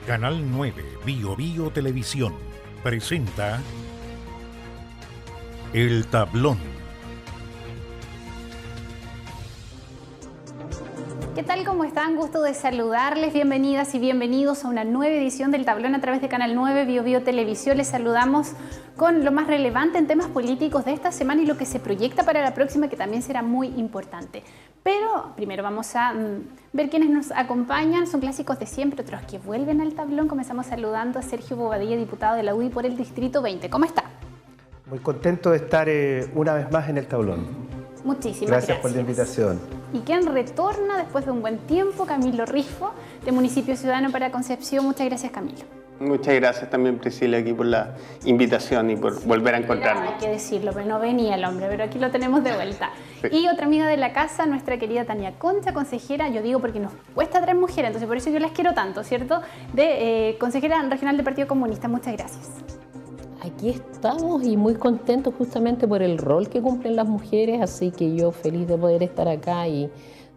Canal 9 Bio Bio Televisión presenta El Tablón. ¿Qué tal? ¿Cómo están? Gusto de saludarles. Bienvenidas y bienvenidos a una nueva edición del Tablón a través de Canal 9 Bio Bio Televisión. Les saludamos con lo más relevante en temas políticos de esta semana y lo que se proyecta para la próxima, que también será muy importante. Pero primero vamos a ver quiénes nos acompañan. Son clásicos de siempre, otros que vuelven al tablón. Comenzamos saludando a Sergio Bobadilla, diputado de la UDI por el Distrito 20. ¿Cómo está? Muy contento de estar una vez más en el tablón. Muchísimas gracias por la invitación. Y quien retorna después de un buen tiempo, Camilo Rifo, de Municipio Ciudadano para Concepción. Muchas gracias, Camilo. Muchas gracias también, Priscila, aquí por la invitación y por volver a encontrarnos. Hay que decirlo, pero no venía el hombre, pero aquí lo tenemos de vuelta. Sí. Y otra amiga de la casa, nuestra querida Tania Concha, consejera, yo digo porque nos cuesta traer mujeres, entonces por eso yo las quiero tanto, ¿cierto? De consejera regional del Partido Comunista. Muchas gracias. Aquí estamos y muy contentos justamente por el rol que cumplen las mujeres, así que yo feliz de poder estar acá y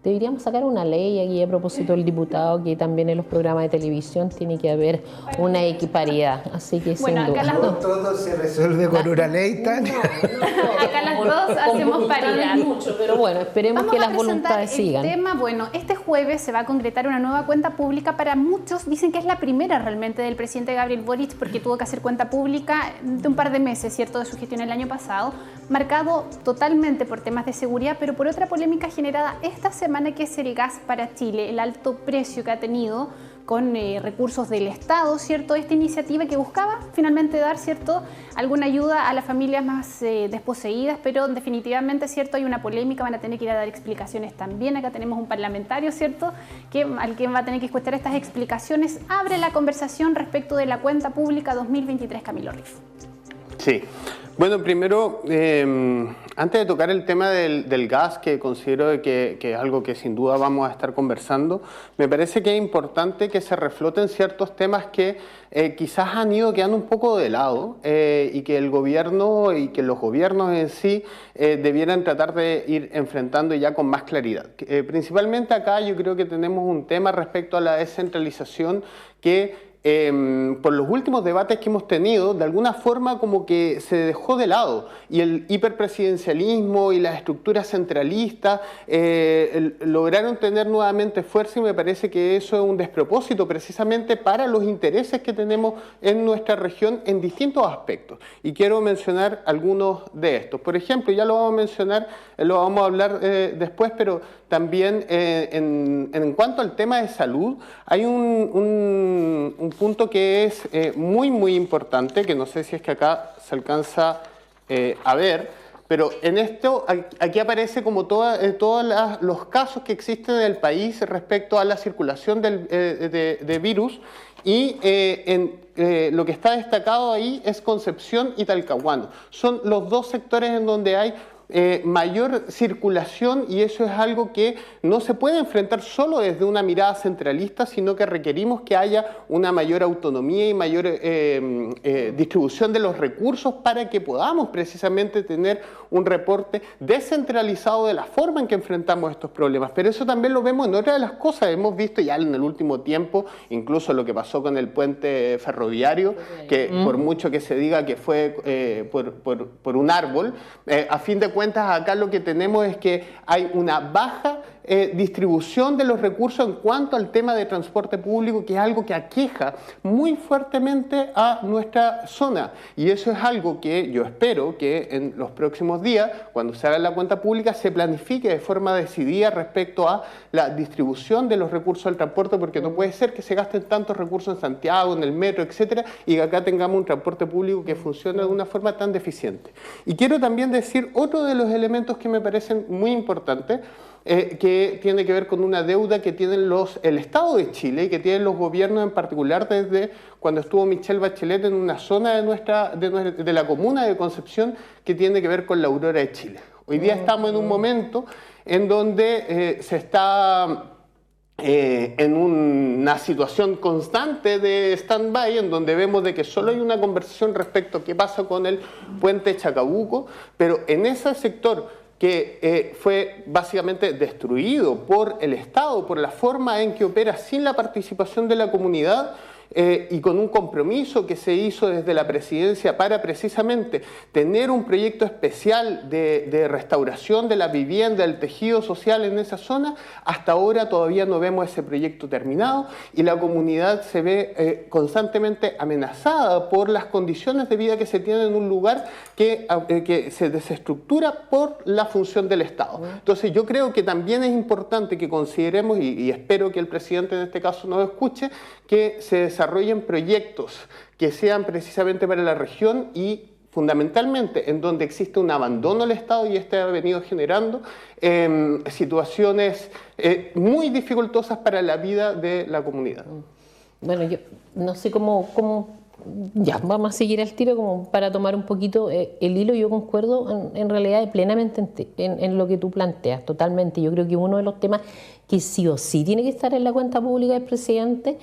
deberíamos sacar una ley aquí a propósito del diputado, que también en los programas de televisión tiene que haber una equiparidad, así que bueno, sin duda. Acá las dos. Todo se resuelve con una ley, Tania. Acá las dos hacemos paridad. Mucho, pero bueno, esperemos Vamos que a las presentar voluntades sigan. el tema. Bueno, este jueves se va a concretar una nueva cuenta pública. Para muchos dicen que es la primera realmente del presidente Gabriel Boric, porque tuvo que hacer cuenta pública de un par de meses, ¿cierto?, de su gestión el año pasado, marcado totalmente por temas de seguridad, pero por otra polémica generada esta semana, que es el gas para Chile, el alto precio que ha tenido con recursos del Estado, ¿cierto? Esta iniciativa que buscaba finalmente dar, ¿cierto?, alguna ayuda a las familias más desposeídas, pero definitivamente, ¿cierto?, hay una polémica, van a tener que ir a dar explicaciones también. Acá tenemos un parlamentario, ¿cierto?, al que va a tener que escuchar estas explicaciones. Abre la conversación respecto de la cuenta pública 2023, Camilo Rifo. Sí. Bueno, primero, antes de tocar el tema del gas, que considero que es algo que sin duda vamos a estar conversando, me parece que es importante que se refloten ciertos temas que quizás han ido quedando un poco de lado y que el gobierno y que los gobiernos en sí debieran tratar de ir enfrentando ya con más claridad. Principalmente acá yo creo que tenemos un tema respecto a la descentralización que por los últimos debates que hemos tenido, de alguna forma como que se dejó de lado, y el hiperpresidencialismo y las estructuras centralistas lograron tener nuevamente fuerza, y me parece que eso es un despropósito precisamente para los intereses que tenemos en nuestra región en distintos aspectos. Y quiero mencionar algunos de estos. Por ejemplo, ya lo vamos a mencionar, lo vamos a hablar después, pero también en cuanto al tema de salud, hay un punto que es muy importante, que no sé si es que acá se alcanza a ver, pero en esto, aquí aparece como todos los casos que existen en el país respecto a la circulación de virus, y lo que está destacado ahí es Concepción y Talcahuano. Son los dos sectores en donde hay mayor circulación, y eso es algo que no se puede enfrentar solo desde una mirada centralista, sino que requerimos que haya una mayor autonomía y mayor distribución de los recursos para que podamos precisamente tener un reporte descentralizado de la forma en que enfrentamos estos problemas. Pero eso también lo vemos en otras de las cosas. Hemos visto ya en el último tiempo, incluso lo que pasó con el puente ferroviario, que por mucho que se diga que fue por un árbol, a fin de cuentas acá lo que tenemos es que hay una baja distribución de los recursos en cuanto al tema de transporte público, que es algo que aqueja muy fuertemente a nuestra zona, y eso es algo que yo espero que en los próximos días, cuando se haga la cuenta pública, se planifique de forma decidida respecto a la distribución de los recursos del transporte, porque no puede ser que se gasten tantos recursos en Santiago, en el metro, etcétera, y que acá tengamos un transporte público que funcione de una forma tan deficiente. Y quiero también decir otro de los elementos que me parecen muy importantes, que tiene que ver con una deuda que tienen el Estado de Chile y que tienen los gobiernos, en particular desde cuando estuvo Michelle Bachelet en una zona de la comuna de Concepción, que tiene que ver con la Aurora de Chile. Hoy día estamos en un momento en donde se está en una situación constante de stand-by, en donde vemos de que solo hay una conversación respecto a qué pasa con el puente Chacabuco, pero en ese sector que fue básicamente destruido por el Estado, por la forma en que opera sin la participación de la comunidad, y con un compromiso que se hizo desde la presidencia para precisamente tener un proyecto especial de restauración de la vivienda, del tejido social en esa zona, hasta ahora todavía no vemos ese proyecto terminado y la comunidad se ve constantemente amenazada por las condiciones de vida que se tienen en un lugar que se desestructura por la función del Estado. Entonces yo creo que también es importante que consideremos, y espero que el presidente en este caso nos escuche, que se desarrollen proyectos que sean precisamente para la región y fundamentalmente en donde existe un abandono del Estado y este ha venido generando situaciones muy dificultosas para la vida de la comunidad. Bueno, yo no sé cómo ya, vamos a seguir al tiro como para tomar un poquito el hilo. Yo concuerdo en realidad plenamente en lo que tú planteas, totalmente. Yo creo que uno de los temas que sí o sí tiene que estar en la cuenta pública del presidente,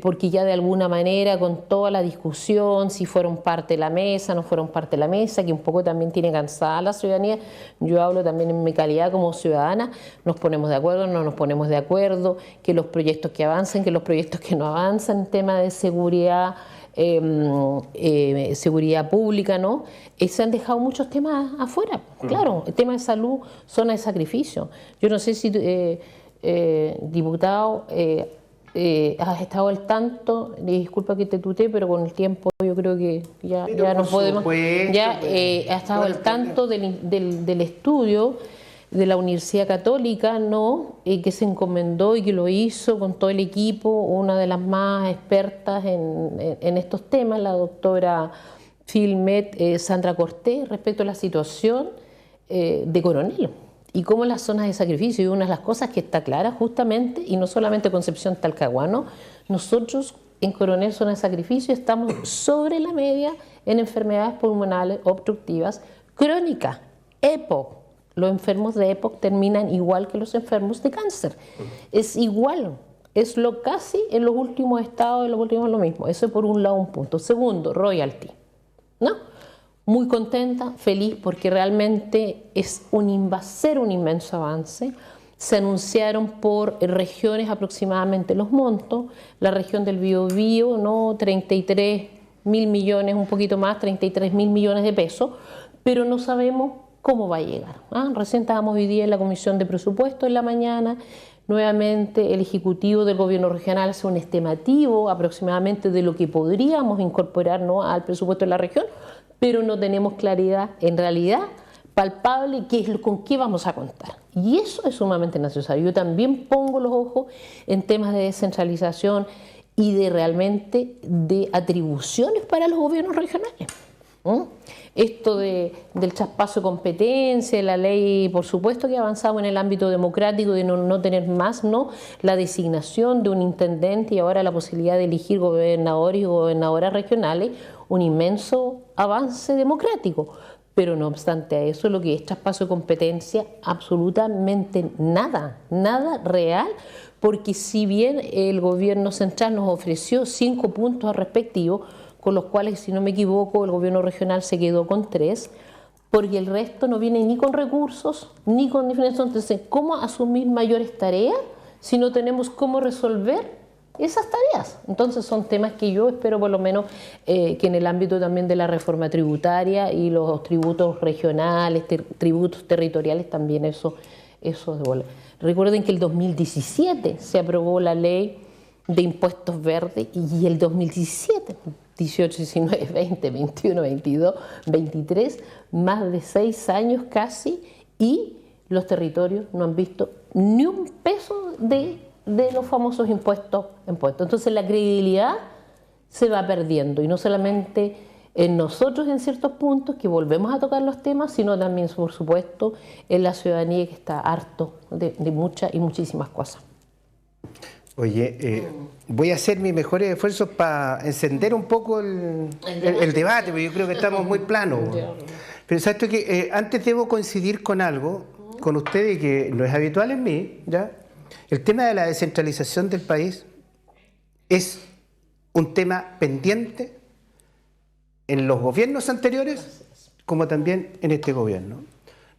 porque ya de alguna manera con toda la discusión, si fueron parte de la mesa, no fueron parte de la mesa, que un poco también tiene cansada la ciudadanía, yo hablo también en mi calidad como ciudadana, nos ponemos de acuerdo, no nos ponemos de acuerdo, que los proyectos que avancen, que los proyectos que no avanzan, en tema de seguridad, seguridad pública, ¿no? Se han dejado muchos temas afuera. Claro, el tema de salud, zona de sacrificio. Yo no sé si, diputado, has estado al tanto, disculpa que te tuteé, pero con el tiempo yo creo que ya no podemos. Ya has estado al tanto del estudio de la Universidad Católica, ¿no? Que se encomendó y que lo hizo con todo el equipo, una de las más expertas en estos temas, la doctora Filmet Sandra Cortés, respecto a la situación de Coronel y cómo las zonas de sacrificio, y una de las cosas que está clara justamente, y no solamente Concepción, Talcahuano, nosotros en Coronel, zona de sacrificio, estamos sobre la media en enfermedades pulmonares obstructivas crónicas, EPOC. Los enfermos de EPOC terminan igual que los enfermos de cáncer. Es igual, es lo casi en los últimos estados, en los últimos lo mismo. Eso es por un lado un punto. Segundo, royalty, ¿no? Muy contenta, feliz, porque realmente va a ser un inmenso avance. Se anunciaron por regiones aproximadamente los montos. La región del Biobío, ¿no? 33.000 millones, un poquito más, 33.000 millones de pesos, pero no sabemos cómo va a llegar. Recién estábamos hoy día en la Comisión de Presupuesto en la mañana, nuevamente el Ejecutivo del Gobierno Regional hace un estimativo aproximadamente de lo que podríamos incorporar, ¿no?, al presupuesto de la región, pero no tenemos claridad en realidad palpable con qué vamos a contar. Y eso es sumamente necesario. Yo también pongo los ojos en temas de descentralización y de realmente de atribuciones para los gobiernos regionales. Esto del traspaso de competencia, la ley, por supuesto que avanzamos en el ámbito democrático de no tener más, ¿no?, la designación de un intendente y ahora la posibilidad de elegir gobernadores y gobernadoras regionales, un inmenso avance democrático. Pero no obstante a eso, lo que es traspaso de competencia, absolutamente nada real, porque si bien el gobierno central nos ofreció 5 puntos respectivos, con los cuales, si no me equivoco, el gobierno regional se quedó con 3, porque el resto no viene ni con recursos, ni con definición. Entonces, ¿cómo asumir mayores tareas si no tenemos cómo resolver esas tareas? Entonces, son temas que yo espero, por lo menos, que en el ámbito también de la reforma tributaria y los tributos regionales, tributos territoriales, también eso de bola. Recuerden que el 2017 se aprobó la ley de impuestos verdes y el 2017... 18, 19, 20, 21, 22, 23, más de 6 años casi, y los territorios no han visto ni un peso de los famosos impuestos. Entonces la credibilidad se va perdiendo, y no solamente en nosotros en ciertos puntos que volvemos a tocar los temas, sino también, por supuesto, en la ciudadanía que está harto de muchas y muchísimas cosas. Oye, voy a hacer mis mejores esfuerzos para encender un poco el debate, porque yo creo que estamos muy planos. Pero sabes que antes debo coincidir con algo, con ustedes, que no es habitual en mí, ¿ya? El tema de la descentralización del país es un tema pendiente en los gobiernos anteriores, como también en este gobierno.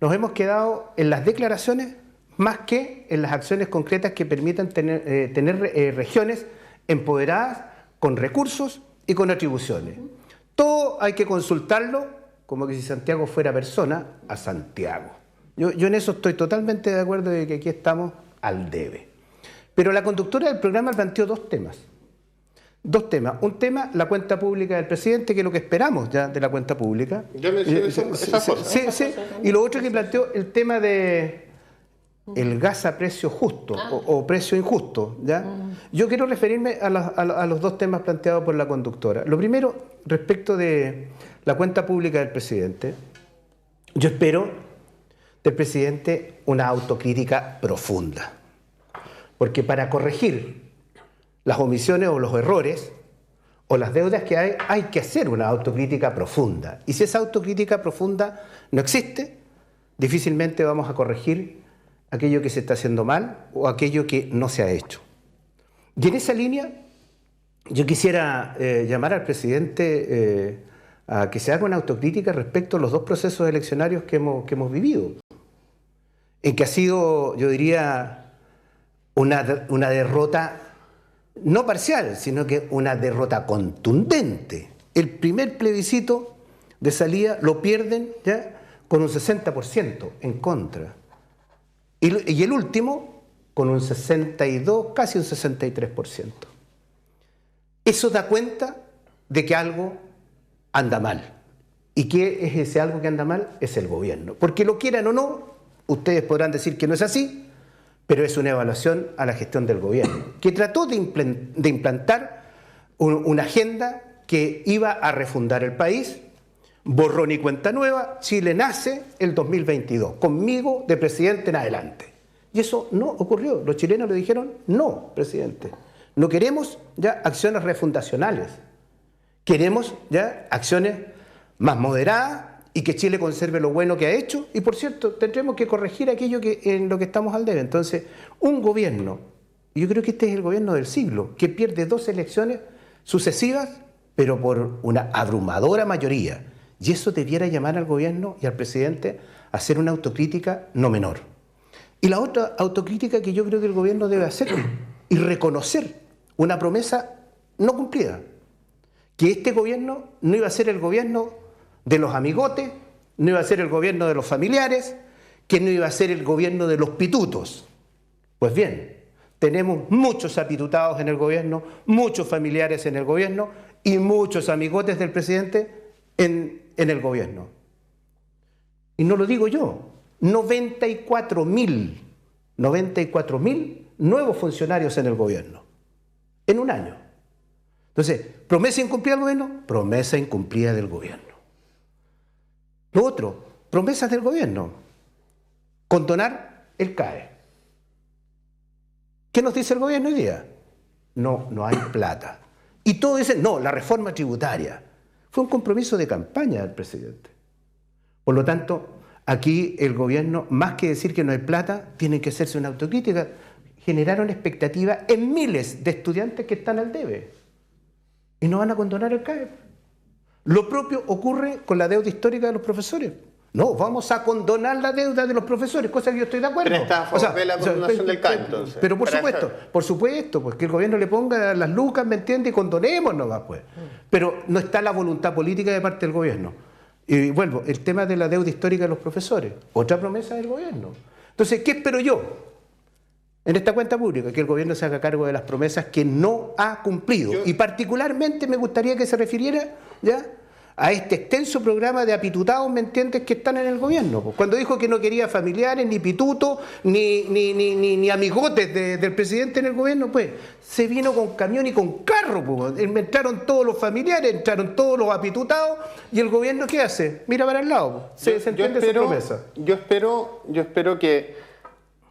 Nos hemos quedado en las declaraciones más que en las acciones concretas que permitan tener regiones empoderadas con recursos y con atribuciones. Todo hay que consultarlo, como que si Santiago fuera persona, a Santiago. Yo en eso estoy totalmente de acuerdo de que aquí estamos al debe. Pero la conductora del programa planteó dos temas. Dos temas. Un tema, la cuenta pública del presidente, que es lo que esperamos ya de la cuenta pública. Yo mencioné esas cosas. Sí. Y lo otro que planteó, el tema de el gas a precio justo o precio injusto. ¿Ya? Yo quiero referirme a los dos temas planteados por la conductora. Lo primero, respecto de la cuenta pública del presidente. Yo espero del presidente una autocrítica profunda. Porque para corregir las omisiones o los errores o las deudas que hay que hacer una autocrítica profunda. Y si esa autocrítica profunda no existe, difícilmente vamos a corregir aquello que se está haciendo mal o aquello que no se ha hecho. Y en esa línea, yo quisiera llamar al presidente a que se haga una autocrítica respecto a los dos procesos eleccionarios que hemos vivido. En que ha sido, yo diría, una derrota no parcial, sino que una derrota contundente. El primer plebiscito de salida lo pierden ya con un 60% en contra. Y el último con un 62, casi un 63%. Eso da cuenta de que algo anda mal. ¿Y qué es ese algo que anda mal? Es el gobierno. Porque lo quieran o no, ustedes podrán decir que no es así, pero es una evaluación a la gestión del gobierno, que trató de implantar una agenda que iba a refundar el país, borrón y cuenta nueva. Chile nace el 2022, conmigo de presidente en adelante. Y eso no ocurrió. Los chilenos le dijeron, no, presidente, no queremos ya acciones refundacionales, queremos ya acciones más moderadas, y que Chile conserve lo bueno que ha hecho, y por cierto, tendremos que corregir aquello en lo que estamos al debe. Entonces, un gobierno, y yo creo que este es el gobierno del siglo, que pierde 2 elecciones sucesivas, pero por una abrumadora mayoría, y eso debiera llamar al gobierno y al presidente a hacer una autocrítica no menor. Y la otra autocrítica que yo creo que el gobierno debe hacer, y reconocer una promesa no cumplida, que este gobierno no iba a ser el gobierno de los amigotes, no iba a ser el gobierno de los familiares, que no iba a ser el gobierno de los pitutos. Pues bien, tenemos muchos apitutados en el gobierno, muchos familiares en el gobierno y muchos amigotes del presidente en el gobierno. Y no lo digo yo, 94.000 nuevos funcionarios en el gobierno, en un año. Entonces, ¿promesa incumplida del gobierno? Promesa incumplida del gobierno. Lo otro, promesas del gobierno. Condonar el CAE. ¿Qué nos dice el gobierno hoy día? No hay plata. Y todos dicen, no, la reforma tributaria. Fue un compromiso de campaña del presidente. Por lo tanto, aquí el gobierno, más que decir que no hay plata, tiene que hacerse una autocrítica. Generaron expectativa en miles de estudiantes que están al debe. Y no van a condonar el CAE. Lo propio ocurre con la deuda histórica de los profesores. No, vamos a condonar la deuda de los profesores, cosa que yo estoy de acuerdo. Pero está a favor de la condonación del CAE, entonces. Pero por supuesto, pues que el gobierno le ponga las lucas, ¿me entiende? Y condonemos nomás, pues. Pero no está la voluntad política de parte del gobierno. Y vuelvo, el tema de la deuda histórica de los profesores, otra promesa del gobierno. Entonces, ¿qué espero yo en esta cuenta pública? Que el gobierno se haga cargo de las promesas que no ha cumplido. Y particularmente me gustaría que se refiriera ya a este extenso programa de apitutados, ¿me entiendes?, que están en el gobierno. Cuando dijo que no quería familiares, ni pitutos, ni amigotes del presidente en el gobierno, pues se vino con camión y con carro. Pues. Entraron todos los familiares, entraron todos los apitutados, y el gobierno, ¿qué hace? Mira para el lado. ¿Se entiende esa promesa? Yo espero que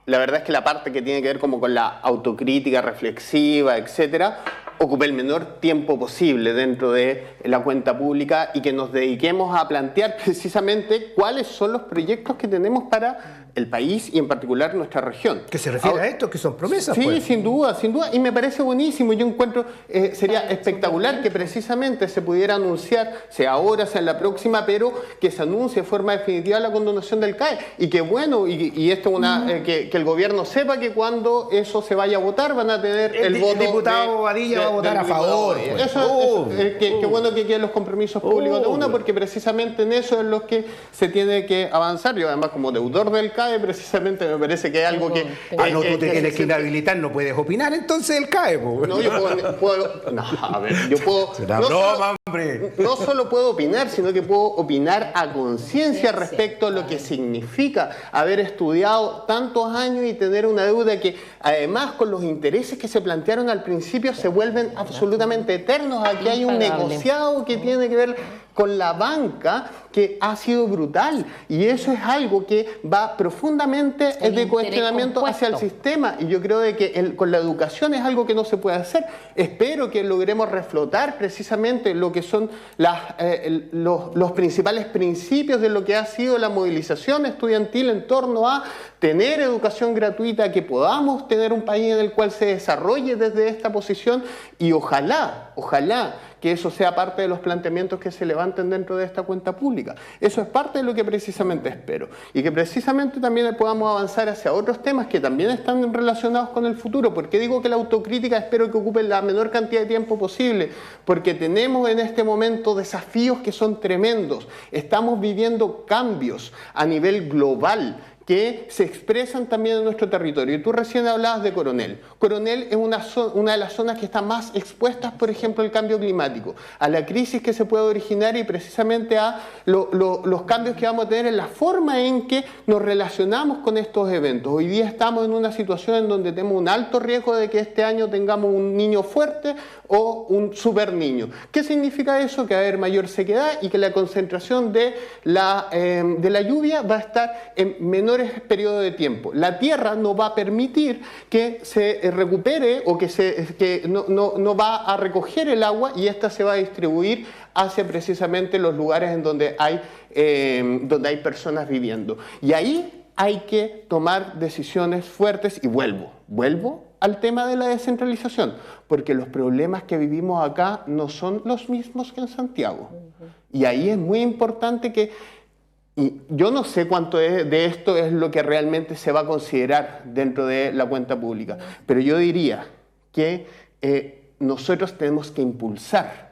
la verdad es que la parte que tiene que ver como con la autocrítica reflexiva, etcétera, ocupe el menor tiempo posible dentro de la cuenta pública y que nos dediquemos a plantear precisamente cuáles son los proyectos que tenemos para el país y en particular nuestra región. ¿Qué se refiere a esto? Que son promesas. Sí, pues. sin duda, sin duda. Y me parece buenísimo. Yo encuentro, sería espectacular que precisamente se pudiera anunciar, sea ahora, sea en la próxima, pero que se anuncie de forma definitiva la condonación del CAE. Y que bueno, y esto que el gobierno sepa que cuando eso se vaya a votar van a tener el voto. El diputado Badilla va a votar a favor. Pues. Qué bueno que queden los compromisos públicos de una, porque precisamente en eso es lo que se tiene que avanzar. Yo además como deudor del CAE, precisamente me parece que es algo que... no, tú te tienes que inhabilitar, no puedes opinar entonces el CAE. Pues. No, yo puedo... No, a ver, yo puedo... No solo puedo opinar, sino que puedo opinar a conciencia respecto a lo que significa haber estudiado tantos años y tener una deuda que además con los intereses que se plantearon al principio se vuelven absolutamente eternos. Aquí hay un negociado que tiene que ver con la banca que ha sido brutal, y eso es algo que va profundamente de cuestionamiento hacia el sistema, y yo creo de que con la educación es algo que no se puede hacer. Espero que logremos reflotar precisamente lo que son los principales principios de lo que ha sido la movilización estudiantil en torno a tener educación gratuita, que podamos tener un país en el cual se desarrolle desde esta posición, y ojalá que eso sea parte de los planteamientos que se levanten dentro de esta cuenta pública. Eso es parte de lo que precisamente espero. Y que precisamente también podamos avanzar hacia otros temas que también están relacionados con el futuro. ¿Por qué digo que la autocrítica espero que ocupe la menor cantidad de tiempo posible? Porque tenemos en este momento desafíos que son tremendos. Estamos viviendo cambios a nivel global que se expresan también en nuestro territorio. Y tú recién hablabas de Coronel. Coronel es una de las zonas que están más expuestas, por ejemplo, al cambio climático, a la crisis que se puede originar y precisamente a los cambios que vamos a tener en la forma en que nos relacionamos con estos eventos. Hoy día estamos en una situación en donde tenemos un alto riesgo de que este año tengamos un niño fuerte o un super niño. ¿Qué significa eso? Que va a haber mayor sequedad y que la concentración de la lluvia va a estar en menores periodos de tiempo. La tierra no va a permitir que se recupere o que no va a recoger el agua, y esta se va a distribuir hacia precisamente los lugares en donde hay personas viviendo. Y ahí hay que tomar decisiones fuertes, y vuelvo al tema de la descentralización, porque los problemas que vivimos acá no son los mismos que en Santiago. Y ahí es muy importante y yo no sé cuánto de esto es lo que realmente se va a considerar dentro de la cuenta pública, pero yo diría que nosotros tenemos que impulsar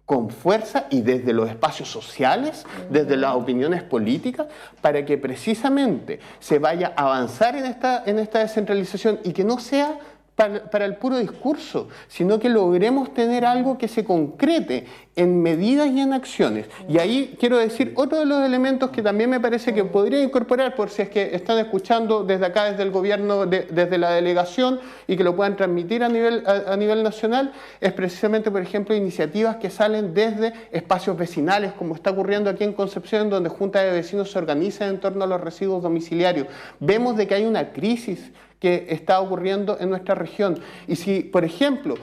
con fuerza y desde los espacios sociales, desde las opiniones políticas, para que precisamente se vaya a avanzar en esta descentralización, y que no sea para el puro discurso, sino que logremos tener algo que se concrete en medidas y en acciones. Y ahí quiero decir otro de los elementos que también me parece que podría incorporar, por si es que están escuchando desde acá, desde el gobierno, desde la delegación, y que lo puedan transmitir a nivel nacional, es precisamente, por ejemplo, iniciativas que salen desde espacios vecinales, como está ocurriendo aquí en Concepción, donde juntas de vecinos se organizan en torno a los residuos domiciliarios. Vemos de que hay una crisis que está ocurriendo en nuestra región. Y si, por ejemplo,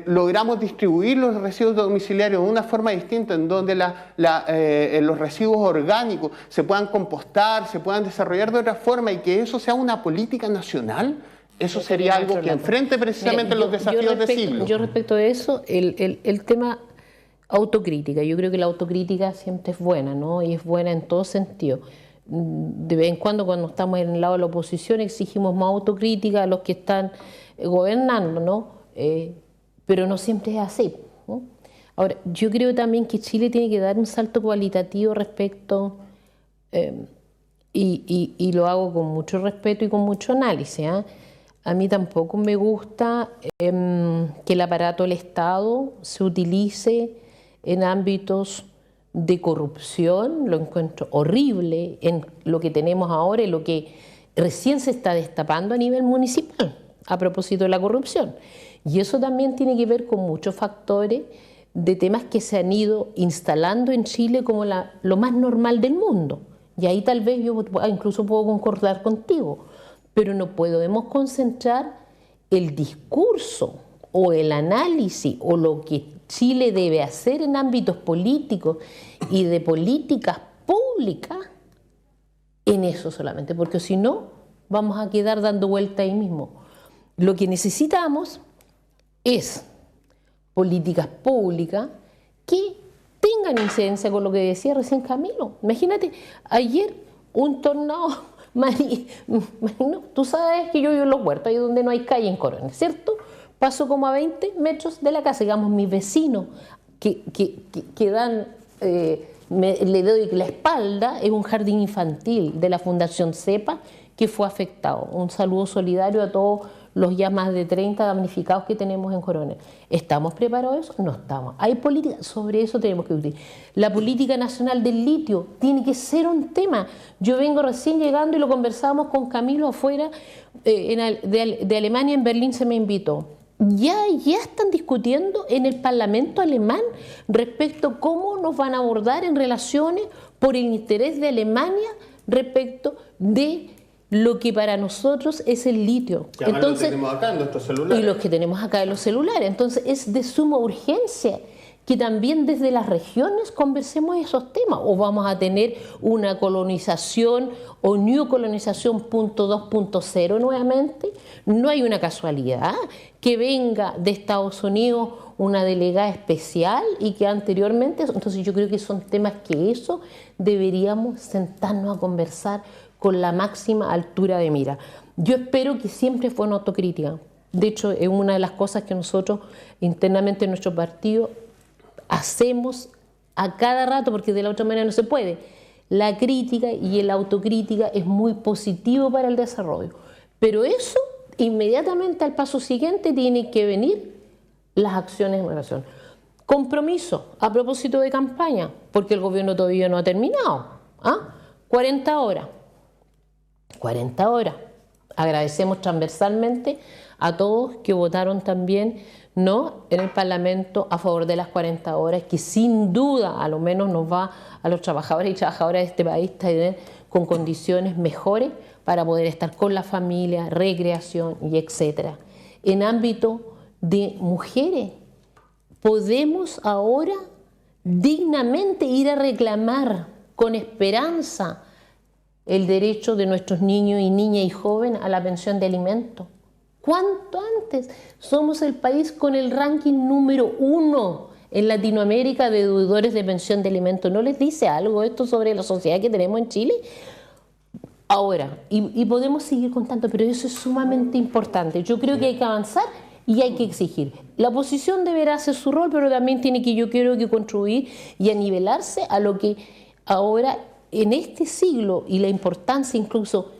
logramos distribuir los residuos domiciliarios de una forma distinta, en donde los residuos orgánicos se puedan compostar, se puedan desarrollar de otra forma, y que eso sea una política nacional, eso sería algo que enfrente precisamente los desafíos de siglo. Yo respecto de eso, el tema autocrítica, yo creo que la autocrítica siempre es buena, ¿no? Y es buena en todo sentido. De vez en cuando estamos en el lado de la oposición exigimos más autocrítica a los que están gobernando, ¿no? Pero no siempre es así, ¿no? Ahora, yo creo también que Chile tiene que dar un salto cualitativo respecto, y lo hago con mucho respeto y con mucho análisis, ¿eh? A mí tampoco me gusta que el aparato del Estado se utilice en ámbitos de corrupción. Lo encuentro horrible en lo que tenemos ahora y lo que recién se está destapando a nivel municipal a propósito de la corrupción. Y eso también tiene que ver con muchos factores de temas que se han ido instalando en Chile como lo más normal del mundo. Y ahí tal vez yo incluso puedo concordar contigo, pero no podemos concentrar el discurso o el análisis o lo que Chile debe hacer en ámbitos políticos y de políticas públicas en eso solamente, porque si no, vamos a quedar dando vuelta ahí mismo. Lo que necesitamos es políticas públicas que tengan incidencia con lo que decía recién Camilo. Imagínate, ayer un tornado marino, tú sabes que yo vivo en Los Huertos, ahí donde no hay calle en Coronel, ¿cierto? Paso como a 20 metros de la casa, digamos, mis vecinos que dan, le doy la espalda, es un jardín infantil de la Fundación CEPA que fue afectado. Un saludo solidario a todos los ya más de 30 damnificados que tenemos en Coronel. ¿Estamos preparados a eso? No estamos. Hay política, sobre eso tenemos que discutir. La política nacional del litio tiene que ser un tema. Yo vengo recién llegando y lo conversábamos con Camilo afuera de Alemania, en Berlín se me invitó. Ya están discutiendo en el Parlamento alemán respecto a cómo nos van a abordar en relaciones por el interés de Alemania respecto de lo que para nosotros es el litio. Que además entonces, lo tenemos acá en nuestros celulares. Y los que tenemos acá en los celulares. Entonces es de suma urgencia que también desde las regiones conversemos esos temas, o vamos a tener una colonización o new colonización 2.0 nuevamente. No hay una casualidad que venga de Estados Unidos una delegada especial y que anteriormente, entonces yo creo que son temas que eso deberíamos sentarnos a conversar con la máxima altura de mira. Yo espero que siempre fue una autocrítica. De hecho, es una de las cosas que nosotros internamente en nuestro partido hacemos a cada rato, porque de la otra manera no se puede. La crítica y la autocrítica es muy positivo para el desarrollo. Pero eso, inmediatamente al paso siguiente, tiene que venir las acciones en relación. Compromiso, a propósito de campaña, porque el gobierno todavía no ha terminado. 40 horas. 40 horas. Agradecemos transversalmente a todos que votaron también no en el Parlamento a favor de las 40 horas, que sin duda a lo menos nos va a los trabajadores y trabajadoras de este país tener con condiciones mejores para poder estar con la familia, recreación y etcétera. En ámbito de mujeres, podemos ahora dignamente ir a reclamar con esperanza el derecho de nuestros niños y niñas y jóvenes a la pensión de alimentos. ¿Cuánto antes? Somos el país con el ranking número 1 en Latinoamérica de deudores de pensión de alimentos. ¿No les dice algo esto sobre la sociedad que tenemos en Chile? Ahora, y podemos seguir contando, pero eso es sumamente importante. Yo creo que hay que avanzar y hay que exigir. La oposición deberá hacer su rol, pero también tiene que, yo creo que contribuir y anivelarse a lo que ahora en este siglo y la importancia incluso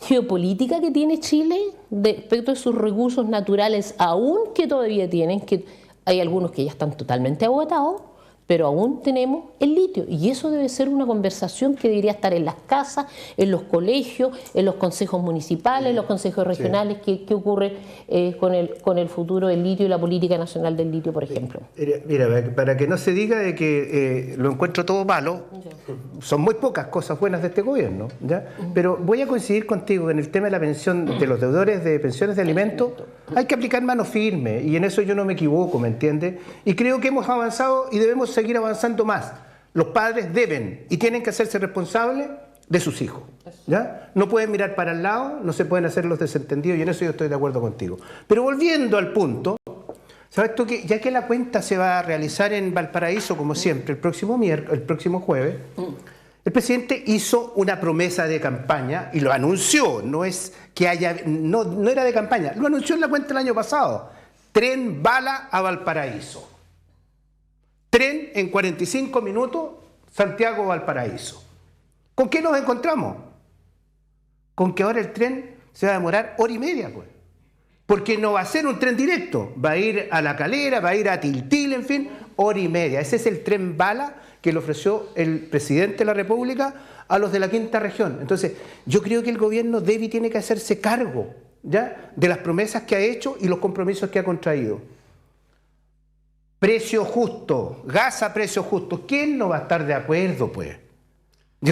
geopolítica que tiene Chile respecto de sus recursos naturales, aún que todavía tienen, que hay algunos que ya están totalmente agotados, pero aún tenemos el litio, y eso debe ser una conversación que debería estar en las casas, en los colegios, en los consejos municipales, en los consejos regionales. ¿Qué ocurre con el futuro del litio y la política nacional del litio, por ejemplo? Mira, para que no se diga de que lo encuentro todo malo, son muy pocas cosas buenas de este gobierno, ¿ya? Pero voy a coincidir contigo en el tema de la pensión de los deudores de pensiones de alimentos. Hay que aplicar mano firme, y en eso yo no me equivoco, ¿me entiendes? Y creo que hemos avanzado y debemos seguir avanzando más. Los padres deben y tienen que hacerse responsables de sus hijos, ¿ya? No pueden mirar para el lado, no se pueden hacer los desentendidos, y en eso yo estoy de acuerdo contigo. Pero volviendo al punto, ¿sabes tú que ya que la cuenta se va a realizar en Valparaíso, como siempre, el próximo jueves, el presidente hizo una promesa de campaña y lo anunció, no era de campaña, lo anunció en la cuenta el año pasado: tren bala a Valparaíso. Tren en 45 minutos, Santiago-Valparaíso. ¿Con qué nos encontramos? Con que ahora el tren se va a demorar hora y media, pues. Porque no va a ser un tren directo, va a ir a La Calera, va a ir a Tiltil, en fin, hora y media. Ese es el tren bala que le ofreció el presidente de la República a los de la quinta región. Entonces, yo creo que el gobierno debe y tiene que hacerse cargo, ¿ya?, de las promesas que ha hecho y los compromisos que ha contraído. Precio justo, gas a precio justo. ¿Quién no va a estar de acuerdo, pues?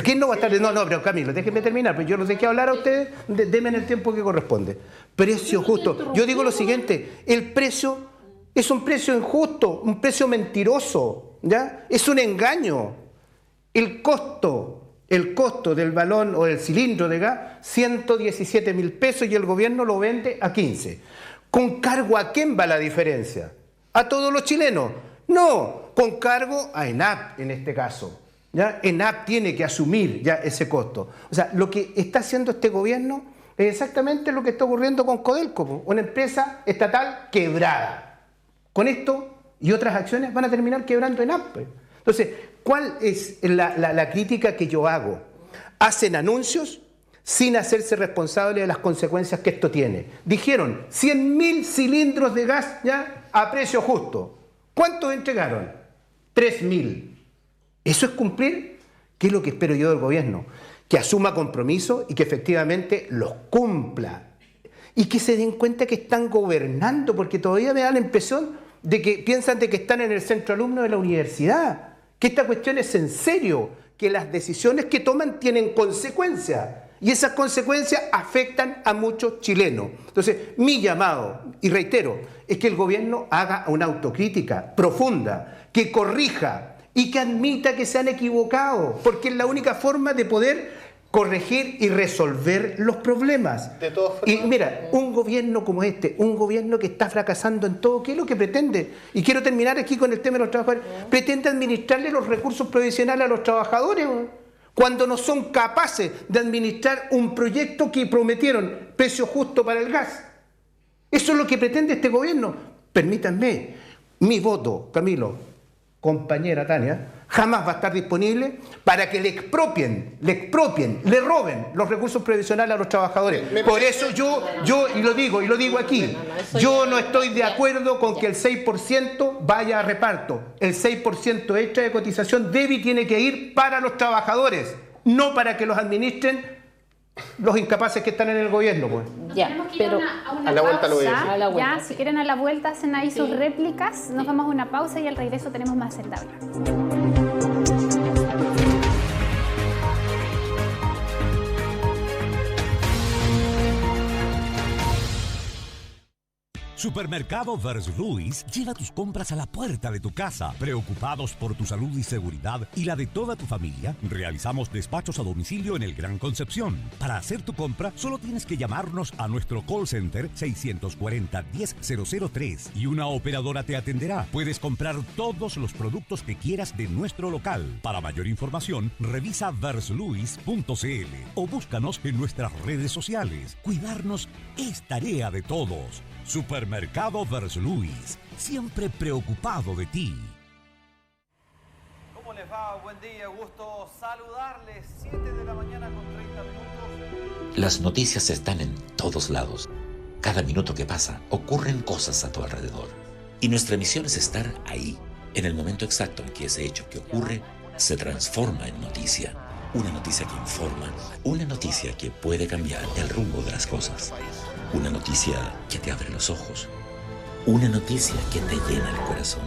¿Quién no va a estar de acuerdo? No, pero Camilo, déjenme terminar, pues yo los dejé hablar a ustedes, denme el tiempo que corresponde. Precio justo. Yo digo lo siguiente: el precio es un precio injusto, un precio mentiroso, ¿ya? Es un engaño. El costo el costo del balón o del cilindro de gas, 117.000 pesos y el gobierno lo vende a 15. ¿Con cargo a quién va la diferencia? ¿A todos los chilenos? No, con cargo a ENAP en este caso. ¿Ya? ENAP tiene que asumir ya ese costo. O sea, lo que está haciendo este gobierno es exactamente lo que está ocurriendo con Codelco, una empresa estatal quebrada. Con esto y otras acciones van a terminar quebrando ENAP. Entonces, ¿cuál es la crítica que yo hago? Hacen anuncios sin hacerse responsables de las consecuencias que esto tiene. Dijeron 100.000 cilindros de gas ya a precio justo. ¿Cuántos entregaron? 3.000. ¿Eso es cumplir? ¿Qué es lo que espero yo del gobierno? Que asuma compromisos y que efectivamente los cumpla. Y que se den cuenta que están gobernando, porque todavía me da la impresión de que piensan de que están en el centro alumno de la universidad. Que esta cuestión es en serio, que las decisiones que toman tienen consecuencias. Y esas consecuencias afectan a muchos chilenos. Entonces, mi llamado, y reitero, es que el gobierno haga una autocrítica profunda, que corrija y que admita que se han equivocado, porque es la única forma de poder corregir y resolver los problemas. Y mira, un gobierno como este, un gobierno que está fracasando en todo, ¿qué es lo que pretende? Y quiero terminar aquí con el tema de los trabajadores. Pretende administrarle los recursos provisionales a los trabajadores, cuando no son capaces de administrar un proyecto que prometieron precio justo para el gas. Eso es lo que pretende este gobierno. Permítanme, mi voto, Camilo, compañera Tania, jamás va a estar disponible para que le expropien, le roben los recursos previsionales a los trabajadores. Por eso yo y lo digo aquí, yo no estoy de acuerdo con que el 6% vaya a reparto. El 6% extra de cotización debe y tiene que ir para los trabajadores, no para que los administren los incapaces que están en el gobierno. Pues. Ya, pero a la vuelta lo voy a decir. A la vuelta. Ya, si quieren a la vuelta hacen ahí sus réplicas, nos vamos a una pausa y al regreso tenemos más en tabla. Supermercado Verslui lleva tus compras a la puerta de tu casa. Preocupados por tu salud y seguridad y la de toda tu familia, realizamos despachos a domicilio en el Gran Concepción. Para hacer tu compra, solo tienes que llamarnos a nuestro call center 640-10003 y una operadora te atenderá. Puedes comprar todos los productos que quieras de nuestro local. Para mayor información, revisa versluis.cl o búscanos en nuestras redes sociales. Cuidarnos es tarea de todos. Supermercado Versluis, siempre preocupado de ti. ¿Cómo les va? Buen día, gusto saludarles. 7 de la mañana con 30 minutos. Las noticias están en todos lados. Cada minuto que pasa, ocurren cosas a tu alrededor. Y nuestra misión es estar ahí, en el momento exacto en que ese hecho que ocurre se transforma en noticia. Una noticia que informa, una noticia que puede cambiar el rumbo de las cosas. Una noticia que te abre los ojos. Una noticia que te llena el corazón.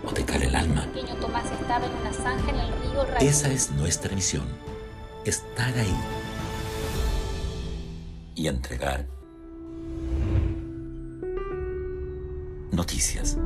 O te cala el alma. El pequeño Tomás estaba en una zanja en el río Ray. Esa es nuestra misión. Estar ahí. Y entregar noticias.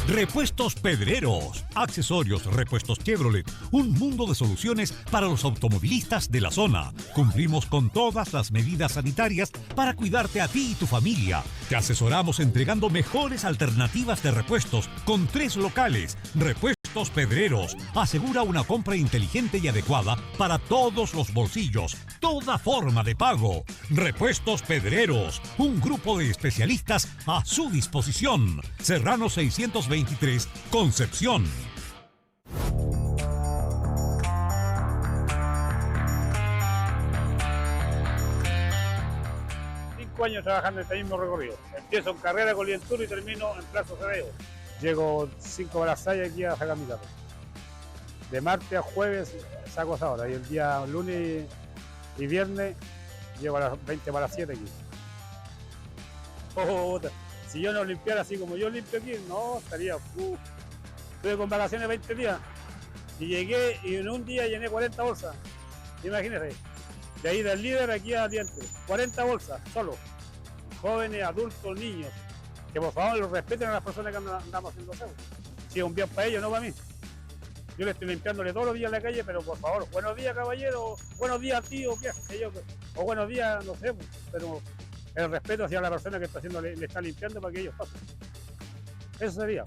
Repuestos Pedreros, accesorios, repuestos Chevrolet, un mundo de soluciones para los automovilistas de la zona. Cumplimos con todas las medidas sanitarias para cuidarte a ti y tu familia. Te asesoramos entregando mejores alternativas de repuestos con 3 locales. Repuestos Pedreros asegura una compra inteligente y adecuada para todos los bolsillos, toda forma de pago. Repuestos Pedreros, un grupo de especialistas a su disposición. Serrano 623, Concepción. Años trabajando en este mismo recorrido. Empiezo en carrera con Lientur y termino en Plaza Cereo. Llego 5 para las 6 aquí a sacar mi carro. De martes a jueves saco esa hora y el día lunes y viernes llego a las 20 para las 7 aquí. Si yo no limpiara así como yo limpio aquí, no, estaría... Estuve con vacaciones 20 días y llegué y en un día llené 40 bolsas. Imagínense. De ahí del líder aquí a dientes. 40 bolsas, solo. Jóvenes, adultos, niños. Que por favor lo respeten a las personas que andamos haciendo aseo. Si es un bien para ellos, no para mí. Yo le estoy limpiándole todos los días en la calle, pero por favor, buenos días caballero, buenos días tío, qué sé yo, o buenos días, no sé, pero el respeto hacia la persona que está haciendo, le está limpiando para que ellos pasen. Eso sería.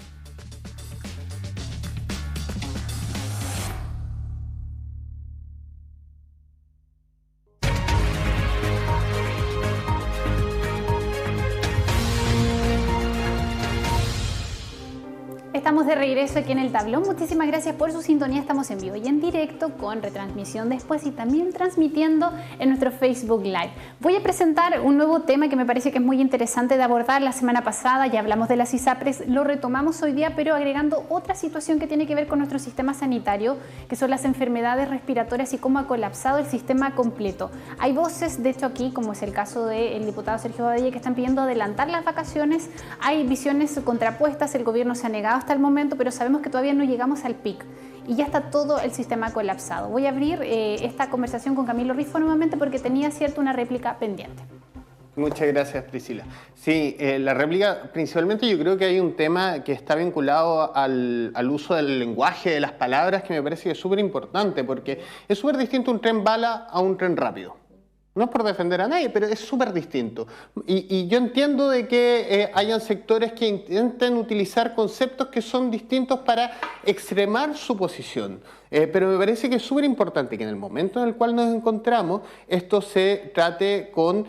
Estamos de regreso aquí en el tablón. Muchísimas gracias por su sintonía. Estamos en vivo y en directo con retransmisión después y también transmitiendo en nuestro Facebook Live. Voy a presentar un nuevo tema que me parece que es muy interesante de abordar. La semana pasada ya hablamos de las ISAPRES, lo retomamos hoy día, pero agregando otra situación que tiene que ver con nuestro sistema sanitario, que son las enfermedades respiratorias y cómo ha colapsado el sistema completo. Hay voces, de hecho aquí, como es el caso del diputado Sergio Badilla, que están pidiendo adelantar las vacaciones. Hay visiones contrapuestas, el gobierno se ha negado hasta el momento, pero sabemos que todavía no llegamos al pic y ya está todo el sistema colapsado. Voy a abrir esta conversación con Camilo Rifo nuevamente porque tenía una réplica pendiente. Muchas gracias, Priscila. Sí, la réplica, principalmente yo creo que hay un tema que está vinculado al uso del lenguaje, de las palabras, que me parece que es súper importante, porque es súper distinto un tren bala a un tren rápido. No es por defender a nadie, pero es súper distinto. Y yo entiendo de que hayan sectores que intenten utilizar conceptos que son distintos para extremar su posición. Pero me parece que es súper importante que en el momento en el cual nos encontramos, esto se trate con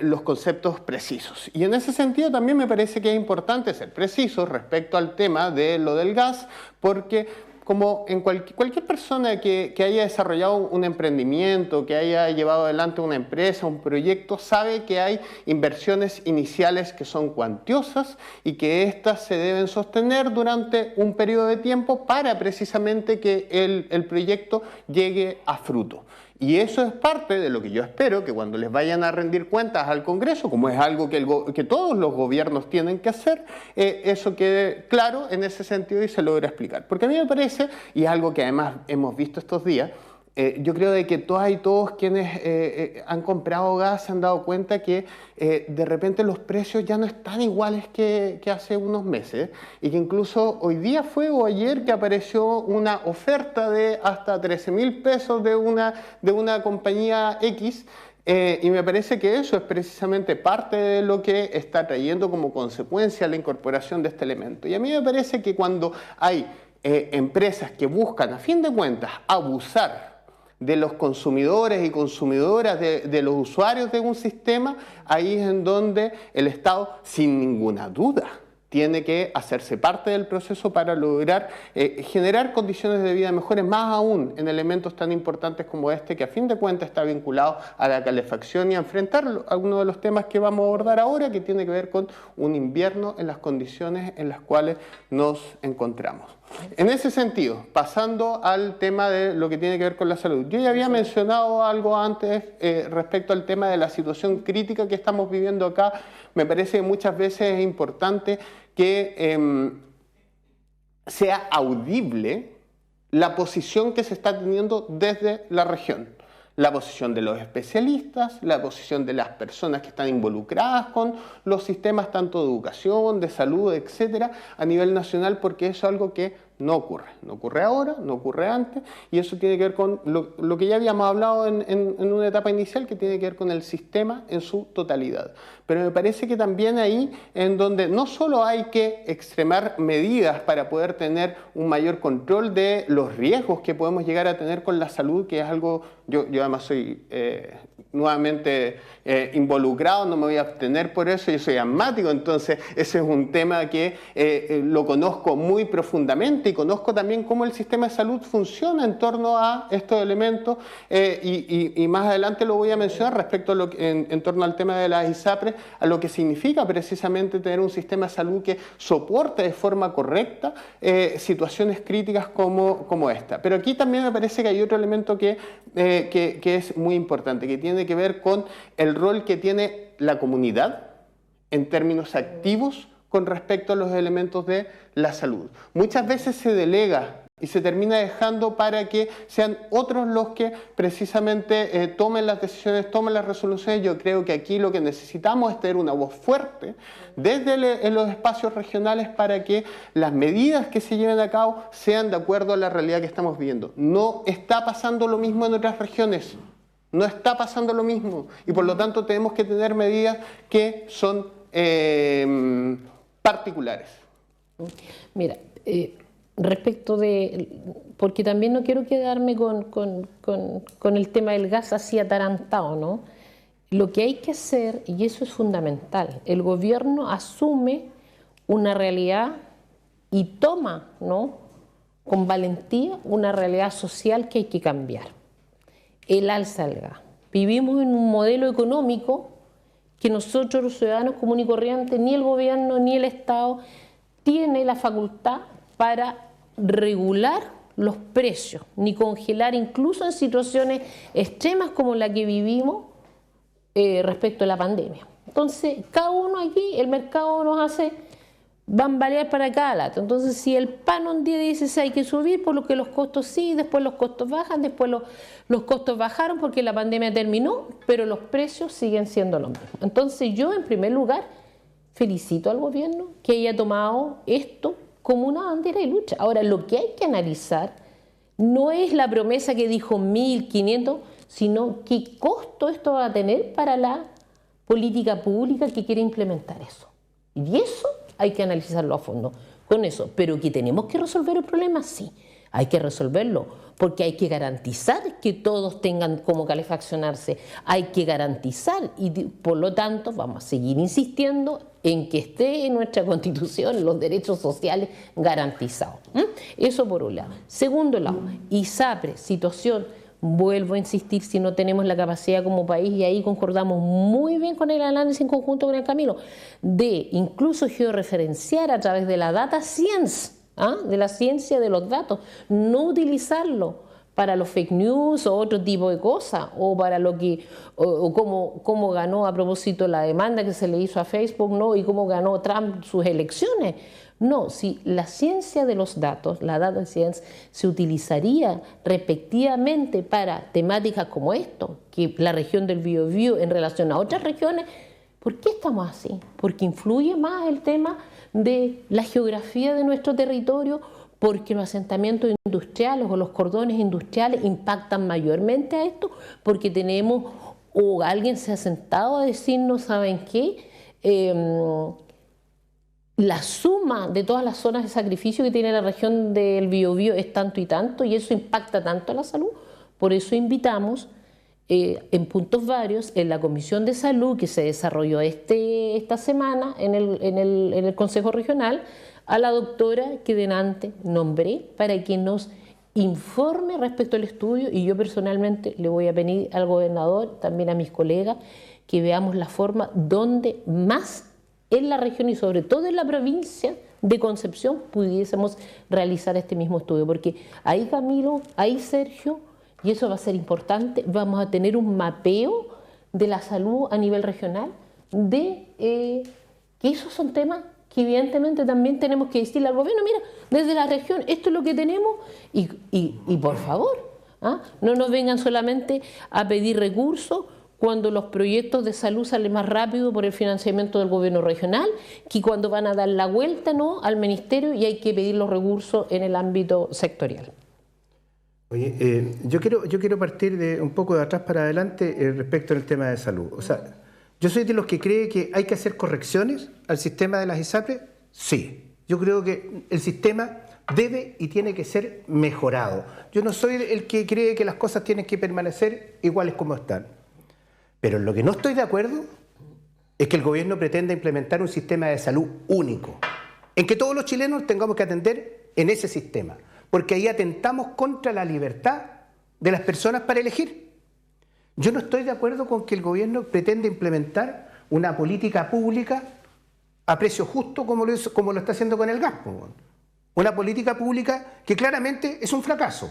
los conceptos precisos. Y en ese sentido también me parece que es importante ser precisos respecto al tema de lo del gas, porque como en cualquier persona que haya desarrollado un emprendimiento, que haya llevado adelante una empresa, un proyecto, sabe que hay inversiones iniciales que son cuantiosas y que éstas se deben sostener durante un periodo de tiempo para precisamente que el proyecto llegue a fruto. Y eso es parte de lo que yo espero que cuando les vayan a rendir cuentas al Congreso, como es algo que todos los gobiernos tienen que hacer, eso quede claro en ese sentido y se logre explicar. Porque a mí me parece, y es algo que además hemos visto estos días, yo creo de que todas y todos quienes han comprado gas se han dado cuenta que de repente los precios ya no están iguales que hace unos meses y que incluso hoy día fue o ayer que apareció una oferta de hasta 13.000 pesos de una compañía X. Y me parece que eso es precisamente parte de lo que está trayendo como consecuencia la incorporación de este elemento. Y a mí me parece que cuando hay empresas que buscan, a fin de cuentas, abusar de los consumidores y consumidoras, de los usuarios de un sistema, ahí es en donde el Estado, sin ninguna duda, tiene que hacerse parte del proceso para lograr generar condiciones de vida mejores, más aún en elementos tan importantes como este, que a fin de cuentas está vinculado a la calefacción y a enfrentar algunos de los temas que vamos a abordar ahora, que tiene que ver con un invierno en las condiciones en las cuales nos encontramos. En ese sentido, pasando al tema de lo que tiene que ver con la salud, yo ya había mencionado algo antes respecto al tema de la situación crítica que estamos viviendo acá. Me parece que muchas veces es importante que sea audible la posición que se está teniendo desde la región. La posición de los especialistas, la posición de las personas que están involucradas con los sistemas tanto de educación, de salud, etcétera, a nivel nacional, porque eso es algo que no ocurre. No ocurre ahora, no ocurre antes, y eso tiene que ver con lo que ya habíamos hablado en una etapa inicial, que tiene que ver con el sistema en su totalidad. Pero me parece que también ahí, en donde no solo hay que extremar medidas para poder tener un mayor control de los riesgos que podemos llegar a tener con la salud, que es algo, yo además soy nuevamente involucrado, no me voy a abstener por eso, yo soy asmático, entonces ese es un tema que lo conozco muy profundamente y conozco también cómo el sistema de salud funciona en torno a estos elementos y más adelante lo voy a mencionar respecto a en torno al tema de las ISAPRES, a lo que significa precisamente tener un sistema de salud que soporte de forma correcta situaciones críticas como esta. Pero aquí también me parece que hay otro elemento que es muy importante, que tiene que ver con el rol que tiene la comunidad en términos activos con respecto a los elementos de la salud. Muchas veces se delega y se termina dejando para que sean otros los que precisamente tomen las decisiones, tomen las resoluciones. Yo creo que aquí lo que necesitamos es tener una voz fuerte desde los espacios regionales para que las medidas que se lleven a cabo sean de acuerdo a la realidad que estamos viviendo. No está pasando lo mismo en otras regiones, no está pasando lo mismo, y por lo tanto tenemos que tener medidas que son particulares. Mira, respecto de, porque también no quiero quedarme con el tema del gas así atarantado, ¿no? Lo que hay que hacer, y eso es fundamental, el gobierno asume una realidad y toma, ¿no?, con valentía una realidad social que hay que cambiar. El alza del gas. Vivimos en un modelo económico que nosotros los ciudadanos comunes y corrientes, ni el gobierno ni el Estado tiene la facultad para regular los precios, ni congelar, incluso en situaciones extremas como la que vivimos respecto a la pandemia. Entonces, cada uno aquí, el mercado nos hace bambalear para cada lado. Entonces, si el pan un día dice hay que subir, por lo que los costos sí, después los costos bajan, después los costos bajaron porque la pandemia terminó, pero los precios siguen siendo los mismos. Entonces, yo en primer lugar felicito al gobierno que haya tomado esto como una bandera de lucha. Ahora, lo que hay que analizar no es la promesa que dijo 1.500, sino qué costo esto va a tener para la política pública que quiere implementar eso. Y eso hay que analizarlo a fondo con eso. Pero que tenemos que resolver el problema, sí, hay que resolverlo, porque hay que garantizar que todos tengan cómo calefaccionarse, hay que garantizar, y por lo tanto vamos a seguir insistiendo en que esté en nuestra Constitución los derechos sociales garantizados. Eso por un lado. Segundo lado, ISAPRE, situación, vuelvo a insistir, si no tenemos la capacidad como país, y ahí concordamos muy bien con el análisis en conjunto con el Camilo, de incluso georreferenciar a través de la data science, de la ciencia de los datos, no utilizarlo para los fake news o otro tipo de cosas, o para lo que, o cómo ganó a propósito la demanda que se le hizo a Facebook, ¿no?, y cómo ganó Trump sus elecciones. No, si la ciencia de los datos, la data science, se utilizaría respectivamente para temáticas como esto, que la región del Biobío en relación a otras regiones, ¿por qué estamos así? Porque influye más el tema de la geografía de nuestro territorio, porque los asentamientos industriales o los cordones industriales impactan mayormente a esto, porque tenemos, o alguien se ha sentado a decirnos, ¿saben qué?, la suma de todas las zonas de sacrificio que tiene la región del Biobío es tanto y tanto, y eso impacta tanto a la salud. Por eso invitamos en puntos varios en la Comisión de Salud que se desarrolló esta semana en el Consejo Regional a la doctora que delante nombré para que nos informe respecto al estudio, y yo personalmente le voy a pedir al gobernador, también a mis colegas, que veamos la forma donde más en la región y sobre todo en la provincia de Concepción pudiésemos realizar este mismo estudio, porque ahí, Camilo, ahí, Sergio, y eso va a ser importante, vamos a tener un mapeo de la salud a nivel regional, que esos son temas que evidentemente también tenemos que decirle al gobierno, mira, desde la región esto es lo que tenemos, y por favor, no nos vengan solamente a pedir recursos cuando los proyectos de salud salen más rápido por el financiamiento del gobierno regional, que cuando van a dar la vuelta, ¿no?, al ministerio, y hay que pedir los recursos en el ámbito sectorial. Oye, yo quiero partir de un poco de atrás para adelante respecto al tema de salud. O sea, yo soy de los que cree que hay que hacer correcciones al sistema de las ISAPRE. Sí, yo creo que el sistema debe y tiene que ser mejorado. Yo no soy el que cree que las cosas tienen que permanecer iguales como están. Pero en lo que no estoy de acuerdo es que el gobierno pretenda implementar un sistema de salud único, en que todos los chilenos tengamos que atender en ese sistema, porque ahí atentamos contra la libertad de las personas para elegir. Yo no estoy de acuerdo con que el gobierno pretenda implementar una política pública a precio justo como lo está haciendo con el gas. Una política pública que claramente es un fracaso.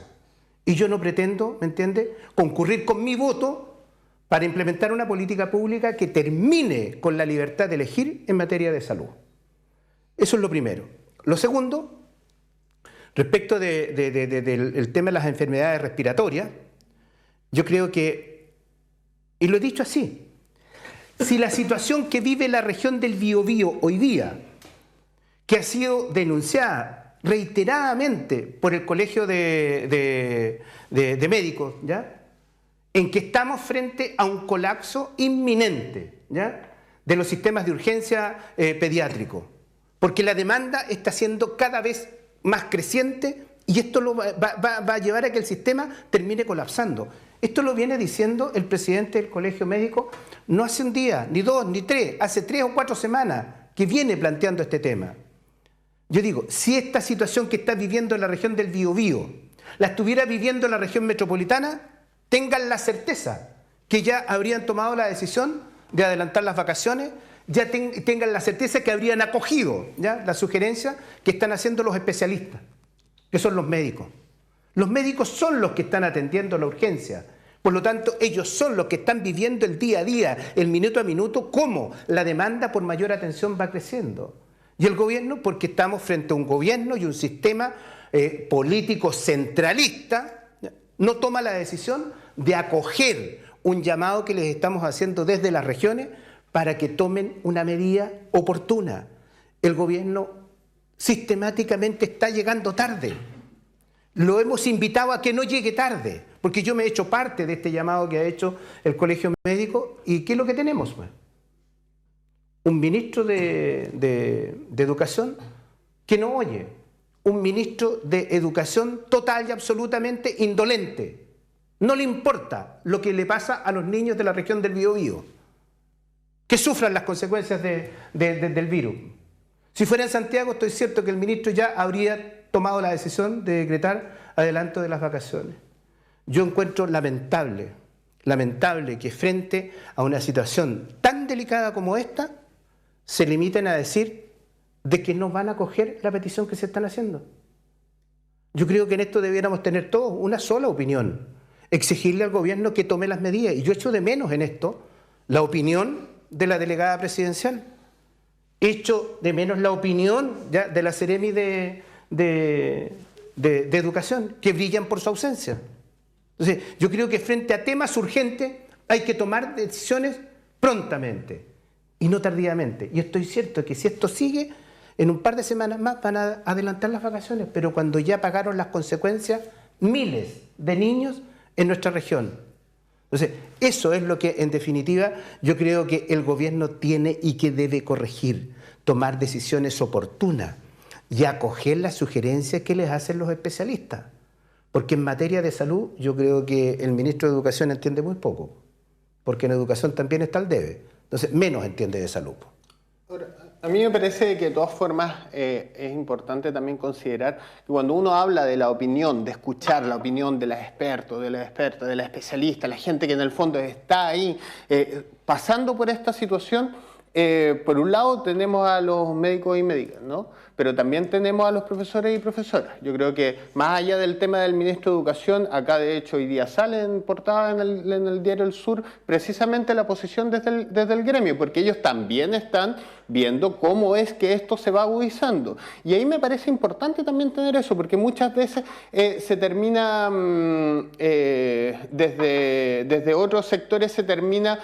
Y yo no pretendo, ¿me entiende?, concurrir con mi voto para implementar una política pública que termine con la libertad de elegir en materia de salud. Eso es lo primero. Lo segundo, Respecto del tema de las enfermedades respiratorias, yo creo que, y lo he dicho así, si la situación que vive la región del Biobío hoy día, que ha sido denunciada reiteradamente por el Colegio de Médicos, ¿ya?, en que estamos frente a un colapso inminente, ¿ya?, de los sistemas de urgencia pediátrico, porque la demanda está siendo cada vez más creciente y esto va a llevar a que el sistema termine colapsando. Esto lo viene diciendo el presidente del Colegio Médico no hace un día, ni dos, ni tres, hace 3 o 4 semanas que viene planteando este tema. Yo digo, si esta situación que está viviendo la región del Biobío la estuviera viviendo la región metropolitana, tengan la certeza que ya habrían tomado la decisión de adelantar las vacaciones, ya tengan la certeza que habrían acogido, ¿ya?, la sugerencia que están haciendo los especialistas, que son los médicos. Los médicos son los que están atendiendo la urgencia. Por lo tanto, ellos son los que están viviendo el día a día, el minuto a minuto, cómo la demanda por mayor atención va creciendo. Y el gobierno, porque estamos frente a un gobierno y un sistema político centralista, no toma la decisión de acoger un llamado que les estamos haciendo desde las regiones para que tomen una medida oportuna. El gobierno sistemáticamente está llegando tarde. Lo hemos invitado a que no llegue tarde, porque yo me he hecho parte de este llamado que ha hecho el Colegio Médico. ¿Y qué es lo que tenemos, pues? Un ministro de Educación que no oye, un ministro de Educación total y absolutamente indolente. No le importa lo que le pasa a los niños de la región del Biobío, que sufran las consecuencias del virus. Si fuera en Santiago, estoy cierto que el ministro ya habría tomado la decisión de decretar adelanto de las vacaciones. Yo encuentro lamentable que frente a una situación tan delicada como esta, se limiten a decir de que no van a acoger la petición que se están haciendo. Yo creo que en esto debiéramos tener todos una sola opinión, exigirle al gobierno que tome las medidas. Y yo echo de menos en esto la opinión de la delegada presidencial. Echo de menos la opinión ya de la Seremi de Educación, que brillan por su ausencia. Entonces, yo creo que frente a temas urgentes hay que tomar decisiones prontamente y no tardíamente. Y estoy cierto que si esto sigue, en un par de semanas más van a adelantar las vacaciones, pero cuando ya pagaron las consecuencias miles de niños en nuestra región. Entonces, eso es lo que, en definitiva, yo creo que el gobierno tiene y que debe corregir, tomar decisiones oportunas y acoger las sugerencias que les hacen los especialistas. Porque en materia de salud, yo creo que el ministro de Educación entiende muy poco, porque en educación también está el debe. Entonces, menos entiende de salud. Ahora, a mí me parece que de todas formas es importante también considerar que cuando uno habla de la opinión, de escuchar la opinión de los expertos, de las especialistas, la gente que en el fondo está ahí pasando por esta situación, por un lado tenemos a los médicos y médicas, ¿no? Pero también tenemos a los profesores y profesoras. Yo creo que más allá del tema del ministro de Educación, acá de hecho hoy día sale en portada en el diario El Sur precisamente la posición desde el gremio, porque ellos también están viendo cómo es que esto se va agudizando. Y ahí me parece importante también tener eso, porque muchas veces se termina, desde otros sectores se termina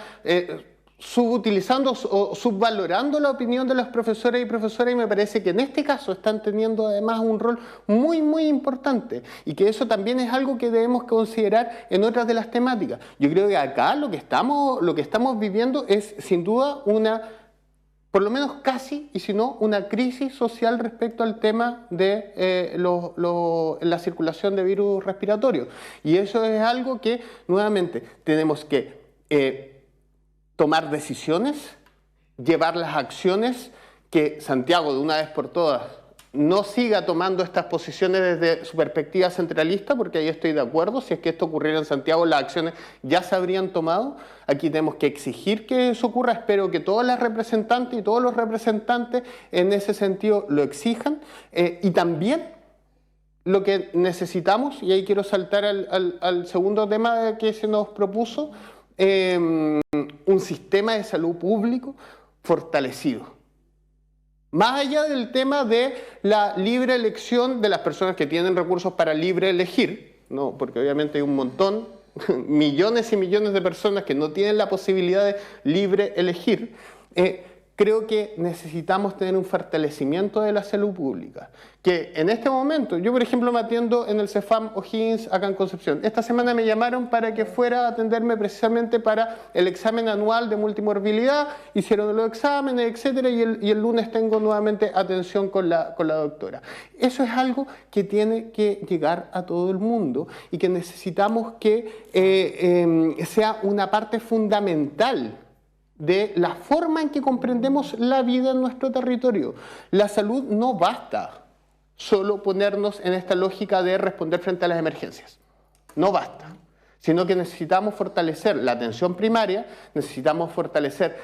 subutilizando o subvalorando la opinión de los profesores y profesoras, y me parece que en este caso están teniendo además un rol muy, muy importante, y que eso también es algo que debemos considerar en otras de las temáticas. Yo creo que acá lo que estamos viviendo es sin duda una, por lo menos casi, y si no, una crisis social respecto al tema de la circulación de virus respiratorios. Y eso es algo que, nuevamente, tenemos que tomar decisiones, llevar las acciones, que Santiago de una vez por todas no siga tomando estas posiciones desde su perspectiva centralista, porque ahí estoy de acuerdo. Si es que esto ocurriera en Santiago, las acciones ya se habrían tomado. Aquí tenemos que exigir que eso ocurra. Espero que todas las representantes y todos los representantes en ese sentido lo exijan. Y también lo que necesitamos, y ahí quiero saltar al segundo tema que se nos propuso, un sistema de salud público fortalecido. Más allá del tema de la libre elección de las personas que tienen recursos para libre elegir, ¿no? Porque obviamente hay un montón, millones y millones de personas que no tienen la posibilidad de libre elegir, creo que necesitamos tener un fortalecimiento de la salud pública. Que en este momento, yo por ejemplo me atiendo en el CEFAM O'Higgins acá en Concepción. Esta semana me llamaron para que fuera a atenderme precisamente para el examen anual de multimorbilidad, hicieron los exámenes, etcétera, y el lunes tengo nuevamente atención con la doctora. Eso es algo que tiene que llegar a todo el mundo y que necesitamos que sea una parte fundamental de la forma en que comprendemos la vida en nuestro territorio. La salud no basta solo ponernos en esta lógica de responder frente a las emergencias. No basta, sino que necesitamos fortalecer la atención primaria, necesitamos fortalecer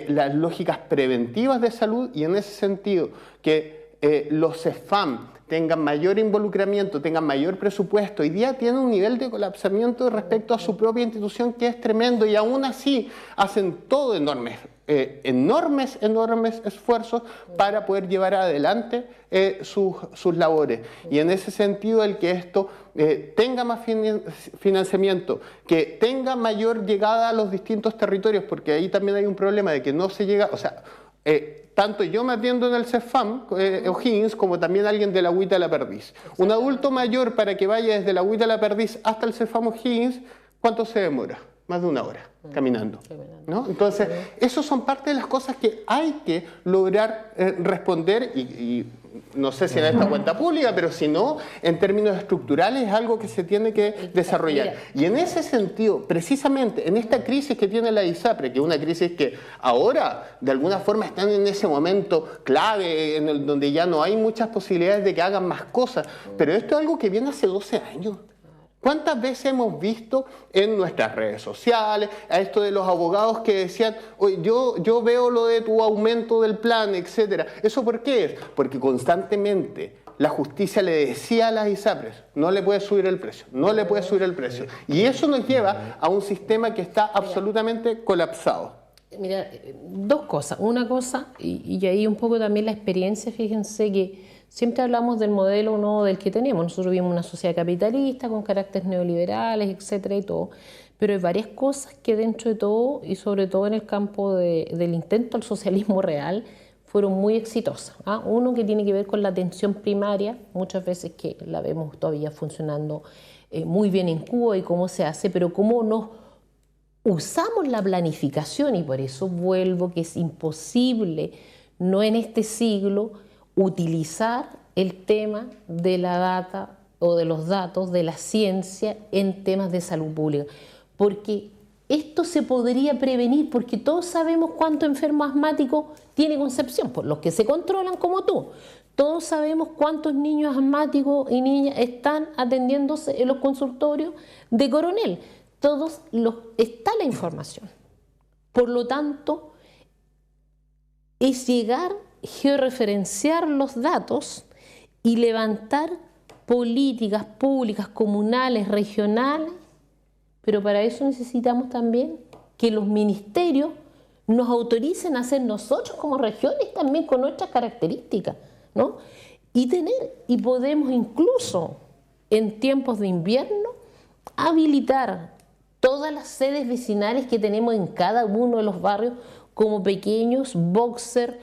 las lógicas preventivas de salud y en ese sentido que los CEFAM tengan mayor involucramiento, tengan mayor presupuesto. Hoy día tienen un nivel de colapsamiento respecto a su propia institución que es tremendo y aún así hacen todo enormes esfuerzos para poder llevar adelante sus labores. Y en ese sentido el que esto tenga más financiamiento, que tenga mayor llegada a los distintos territorios, porque ahí también hay un problema de que no se llega, o sea, tanto yo me atiendo en el CEFAM O'Higgins como también alguien de la Agüita de la Perdiz. Un adulto mayor para que vaya desde la Agüita de la Perdiz hasta el CEFAM O'Higgins, ¿cuánto se demora? Más de una hora caminando, ¿no? Entonces, eso son parte de las cosas que hay que lograr responder y no sé si en esta cuenta pública, pero si no, en términos estructurales es algo que se tiene que desarrollar. Y en ese sentido, precisamente en esta crisis que tiene la ISAPRE, que es una crisis que ahora de alguna forma están en ese momento clave, donde ya no hay muchas posibilidades de que hagan más cosas, pero esto es algo que viene hace 12 años. ¿Cuántas veces hemos visto en nuestras redes sociales a esto de los abogados que decían, oye, yo veo lo de tu aumento del plan, etcétera? ¿Eso por qué es? Porque constantemente la justicia le decía a las ISAPRES, no le puede subir el precio, no le puede subir el precio. Y eso nos lleva a un sistema que está absolutamente colapsado. Mira, dos cosas. Una cosa, y ahí un poco también la experiencia, fíjense que siempre hablamos del modelo no del que tenemos. Nosotros vivimos una sociedad capitalista con caracteres neoliberales, etcétera y todo. Pero hay varias cosas que dentro de todo, y sobre todo en el campo del intento al socialismo real, fueron muy exitosas. Uno que tiene que ver con la atención primaria, muchas veces que la vemos todavía funcionando muy bien en Cuba y cómo se hace, pero cómo nos usamos la planificación, y por eso vuelvo que es imposible, no en este siglo, utilizar el tema de la data o de los datos de la ciencia en temas de salud pública, porque esto se podría prevenir, porque todos sabemos cuánto enfermo asmático tiene Concepción, por los que se controlan como tú. Todos sabemos cuántos niños asmáticos y niñas están atendiéndose en los consultorios de Coronel. Está la información. Por lo tanto, es llegar, georreferenciar los datos y levantar políticas públicas, comunales, regionales, pero para eso necesitamos también que los ministerios nos autoricen a hacer nosotros como regiones también con nuestras características, ¿no? Y podemos incluso en tiempos de invierno habilitar todas las sedes vecinales que tenemos en cada uno de los barrios como pequeños boxers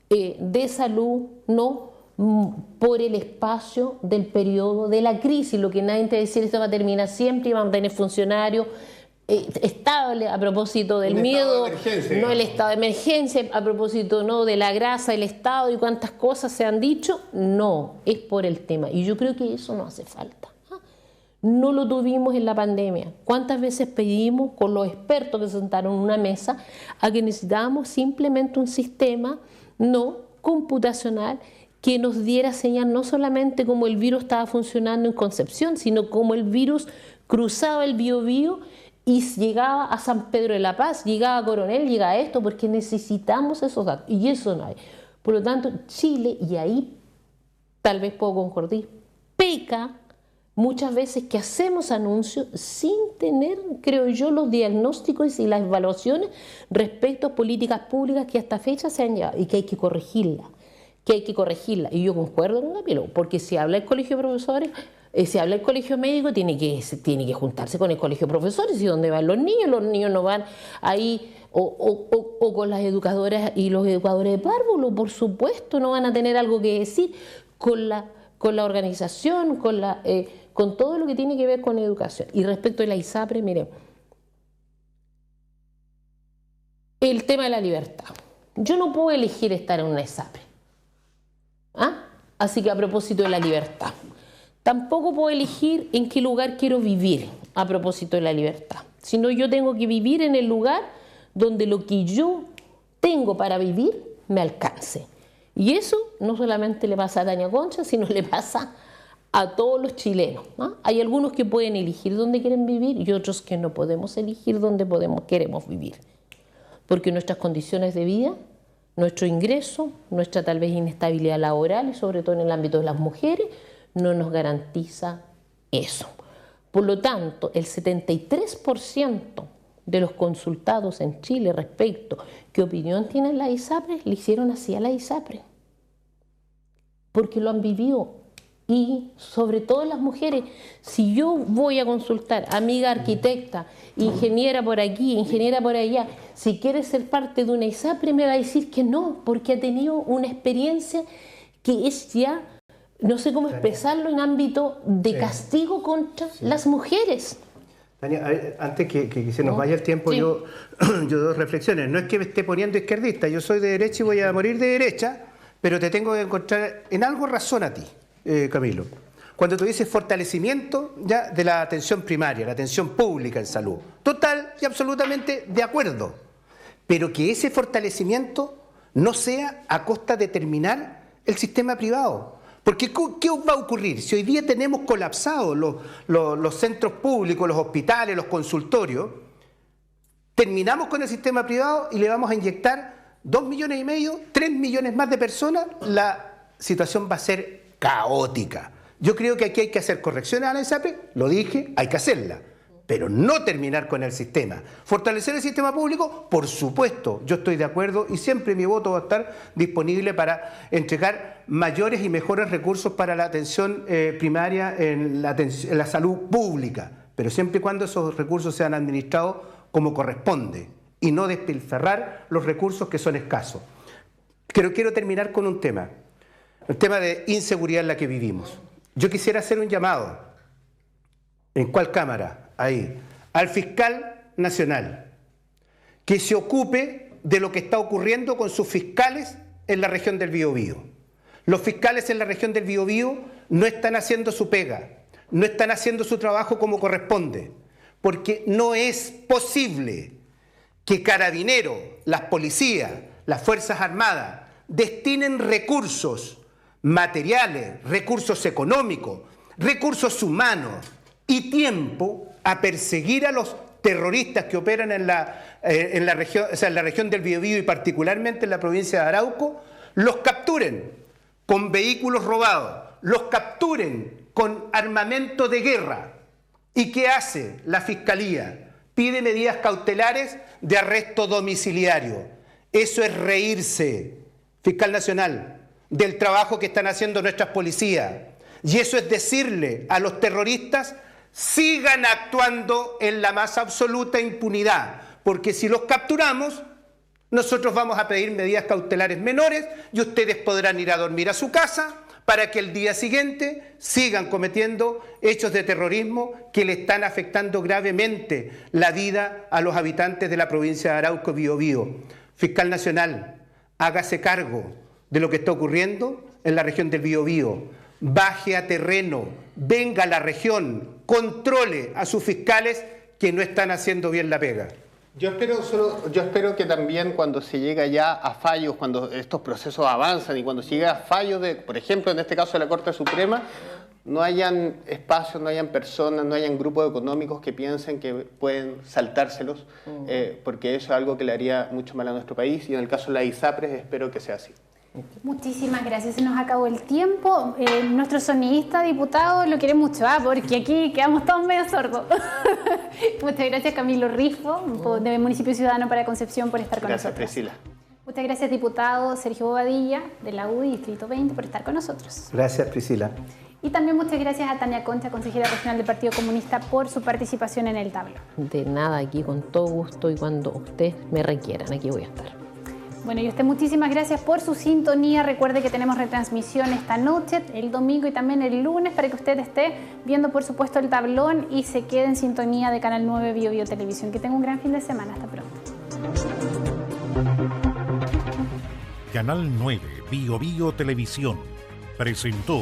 de salud, ¿no? Por el espacio del periodo de la crisis. Lo que nadie te decía, esto va a terminar siempre y vamos a tener funcionarios estables a propósito del miedo, no el estado de emergencia, a propósito no de la grasa del Estado y cuántas cosas se han dicho. No, es por el tema. Y yo creo que eso no hace falta. No lo tuvimos en la pandemia. ¿Cuántas veces pedimos con los expertos que se sentaron en una mesa a que necesitábamos simplemente un sistema no computacional que nos diera señal no solamente cómo el virus estaba funcionando en Concepción, sino cómo el virus cruzaba el Biobío y llegaba a San Pedro de la Paz, llegaba a Coronel, llegaba a esto, porque necesitamos esos datos, y eso no hay. Por lo tanto, Chile, y ahí tal vez puedo concordar, peca muchas veces que hacemos anuncios sin tener, creo yo, los diagnósticos y las evaluaciones respecto a políticas públicas que hasta fecha se han llevado y que hay que corregirlas. Y yo concuerdo con Camilo, porque si habla el colegio de profesores, si habla el colegio médico, tiene que juntarse con el colegio de profesores, y dónde van los niños no van ahí, o con las educadoras y los educadores de párvulo, por supuesto, no van a tener algo que decir con la organización, con todo lo que tiene que ver con educación. Y respecto a la ISAPRE, mire, el tema de la libertad. Yo no puedo elegir estar en una ISAPRE. Así que a propósito de la libertad, tampoco puedo elegir en qué lugar quiero vivir a propósito de la libertad, sino yo tengo que vivir en el lugar donde lo que yo tengo para vivir me alcance. Y eso no solamente le pasa a Tania Concha, sino le pasa a todos los chilenos. Hay algunos que pueden elegir dónde quieren vivir y otros que no podemos elegir dónde queremos vivir. Porque nuestras condiciones de vida, nuestro ingreso, nuestra tal vez inestabilidad laboral, y sobre todo en el ámbito de las mujeres, no nos garantiza eso. Por lo tanto, el 73% de los consultados en Chile respecto qué opinión tiene la ISAPRE, le hicieron así a la ISAPRE. Porque lo han vivido. Y sobre todo las mujeres, si yo voy a consultar, amiga arquitecta, ingeniera por aquí, ingeniera por allá, si quiere ser parte de una ISAPRE me va a decir que no, porque ha tenido una experiencia que es ya, no sé cómo expresarlo, en ámbito de castigo contra las mujeres. Tania, antes que se nos vaya el tiempo, yo dos reflexiones. No es que me esté poniendo izquierdista, yo soy de derecha y voy a morir de derecha, pero te tengo que encontrar en algo razón a ti. Camilo, cuando tú dices fortalecimiento ya de la atención primaria, la atención pública en salud, total y absolutamente de acuerdo, pero que ese fortalecimiento no sea a costa de terminar el sistema privado. Porque ¿qué va a ocurrir? Si hoy día tenemos colapsados los centros públicos, los hospitales, los consultorios, terminamos con el sistema privado y le vamos a inyectar 2,5 millones, 3 millones más de personas, la situación va a ser caótica. Yo creo que aquí hay que hacer correcciones a la ISAPRE, lo dije, hay que hacerla, pero no terminar con el sistema. Fortalecer el sistema público, por supuesto, yo estoy de acuerdo y siempre mi voto va a estar disponible para entregar mayores y mejores recursos para la atención primaria en la salud pública, pero siempre y cuando esos recursos sean administrados como corresponde y no despilfarrar los recursos que son escasos. Quiero terminar con un tema. El tema de inseguridad en la que vivimos. Yo quisiera hacer un llamado. ¿En cuál cámara? Ahí. Al fiscal nacional. Que se ocupe de lo que está ocurriendo con sus fiscales en la región del Biobío. Los fiscales en la región del Biobío no están haciendo su pega. No están haciendo su trabajo como corresponde. Porque no es posible que Carabineros, las policías, las Fuerzas Armadas destinen recursos materiales, recursos económicos, recursos humanos y tiempo a perseguir a los terroristas que operan en la región del Biobío y particularmente en la provincia de Arauco, los capturen con vehículos robados, los capturen con armamento de guerra. ¿Y qué hace la Fiscalía? Pide medidas cautelares de arresto domiciliario. Eso es reírse, fiscal nacional, del trabajo que están haciendo nuestras policías. Y eso es decirle a los terroristas, sigan actuando en la más absoluta impunidad, porque si los capturamos, nosotros vamos a pedir medidas cautelares menores y ustedes podrán ir a dormir a su casa para que el día siguiente sigan cometiendo hechos de terrorismo que le están afectando gravemente la vida a los habitantes de la provincia de Arauco y Biobío. Fiscal nacional, hágase cargo de lo que está ocurriendo en la región del Biobío. Baje a terreno, venga a la región, controle a sus fiscales que no están haciendo bien la pega. Yo espero que también cuando se llega ya a fallos, cuando estos procesos avanzan y cuando se llega a fallos de, por ejemplo, en este caso de la Corte Suprema, no hayan espacios, no hayan personas, no hayan grupos económicos que piensen que pueden saltárselos, porque eso es algo que le haría mucho mal a nuestro país y en el caso de la ISAPRE espero que sea así. Muchísimas gracias, se nos acabó el tiempo. Nuestro sonidista, diputado, lo quiere mucho, porque aquí quedamos todos medio sordos. Muchas gracias, Camilo Rifo, del Municipio Ciudadano para Concepción, por estar con nosotros. Gracias, Priscila. Muchas gracias, diputado Sergio Bobadilla, de la UDI Distrito 20, por estar con nosotros. Gracias, Priscila. Y también muchas gracias a Tania Concha, consejera regional del Partido Comunista, por su participación en el tablón. De nada, aquí con todo gusto y cuando ustedes me requieran, aquí voy a estar. Bueno, y usted muchísimas gracias por su sintonía. Recuerde que tenemos retransmisión esta noche, el domingo y también el lunes, para que usted esté viendo, por supuesto, el tablón y se quede en sintonía de Canal 9 Bio Bio Televisión. Que tenga un gran fin de semana. Hasta pronto. Canal 9 Bio Bio Televisión presentó